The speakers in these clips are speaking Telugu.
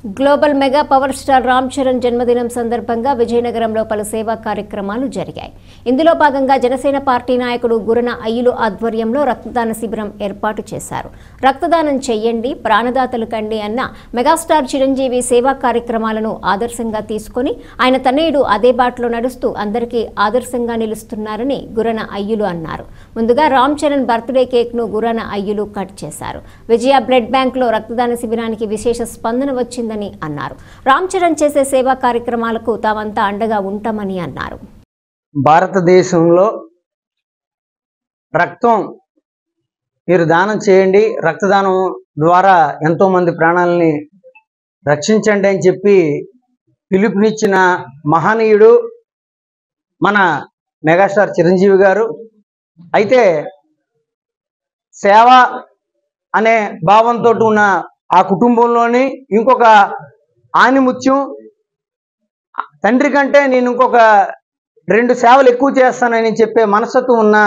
Global mega power star Ram Charan జన్మదినం సందర్భంగా విజయనగరంలో పలు సేవా కార్యక్రమాలు జరిగాయి. ఇందులో భాగంగా జనసేన పార్టీ నాయకుడు గురన అయ్యులు ఆధ్వర్యంలో రక్తదాన శిబిరం ఏర్పాటు చేశారు. రక్తదానం చెయ్యండి, ప్రాణదాతలు కండి అన్న మెగాస్టార్ చిరంజీవి సేవా కార్యక్రమాలను ఆదర్శంగా తీసుకుని ఆయన తనయుడు అదే బాటలో నడుస్తూ అందరికీ ఆదర్శంగా నిలుస్తున్నారని గురన అయ్యులు అన్నారు. ముందుగా రామ్ చరణ్ బర్త్డే కేక్ ను గురన అయ్యులు కట్ చేశారు. విజయ బ్లడ్ బ్యాంక్ లో రక్తదాన శిబిరానికి విశేష స్పందన వచ్చింది అన్నారు. రామ్ చరణ్ చేసే సేవా కార్యక్రమాలకు తామంతా అండగా ఉంటామని అన్నారు. భారతదేశంలో రక్తం మీరు దానం చేయండి, రక్తదానం ద్వారా ఎంతో మంది ప్రాణాలని రక్షించండి అని చెప్పి పిలుపునిచ్చిన మహనీయుడు మన మెగాస్టార్ చిరంజీవి గారు. అయితే సేవ అనే భావంతో ఉన్న ఆ కుటుంబంలోని ఇంకొక ఆనిముత్యం, తండ్రి కంటే నేను ఇంకొక 2 సేవలు ఎక్కువ చేస్తానని చెప్పే మనస్తత్వం ఉన్న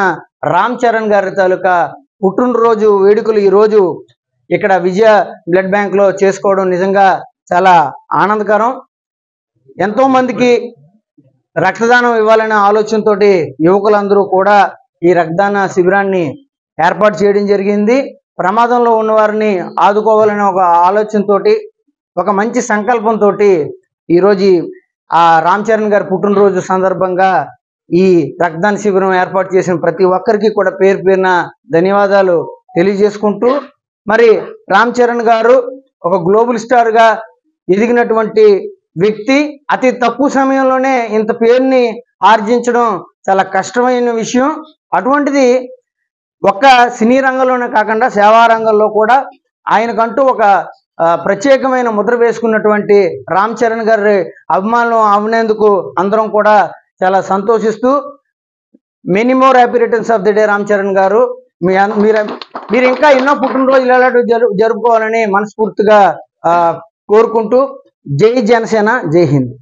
రామ్ చరణ్ గారి తాలూకా పుట్టినరోజు వేడుకలు ఈరోజు ఇక్కడ విజయ బ్లడ్ బ్యాంక్లో చేసుకోవడం నిజంగా చాలా ఆనందకరం. ఎంతోమందికి రక్తదానం ఇవ్వాలనే ఆలోచనతో యువకులందరూ కూడా ఈ రక్తదాన శిబిరాన్ని ఏర్పాటు చేయడం జరిగింది. ప్రమాదంలో ఉన్నవారిని ఆదుకోవాలనే ఒక ఆలోచనతో, ఒక మంచి సంకల్పంతో ఈరోజు ఆ రామ్ చరణ్ గారి పుట్టినరోజు సందర్భంగా ఈ రక్తదాన శిబిరం ఏర్పాటు చేసిన ప్రతి ఒక్కరికి కూడా పేరు పేరున ధన్యవాదాలు తెలియజేసుకుంటూ, మరి రామ్ చరణ్ గారు ఒక గ్లోబల్ స్టార్గా ఎదిగినటువంటి వ్యక్తి. అతి తక్కువ సమయంలోనే ఇంత పేరుని ఆర్జించడం చాలా కష్టమైన విషయం. అటువంటిది ఒక్క సినీ రంగంలోనే కాకుండా సేవా రంగంలో కూడా ఆయనకంటూ ఒక ప్రత్యేకమైన ముద్ర వేసుకున్నటువంటి రామ్ చరణ్ గారి అభిమానులు అవనేందుకు అందరం కూడా చాలా సంతోషిస్తూ, many more happy returns of the day Ram Charan గారు. మీరు ఇంకా ఎన్నో పుట్టినరోజులు ఎలాంటి జరుపుకోవాలని మనస్ఫూర్తిగా కోరుకుంటూ, జై జనసేన, జై హింద్.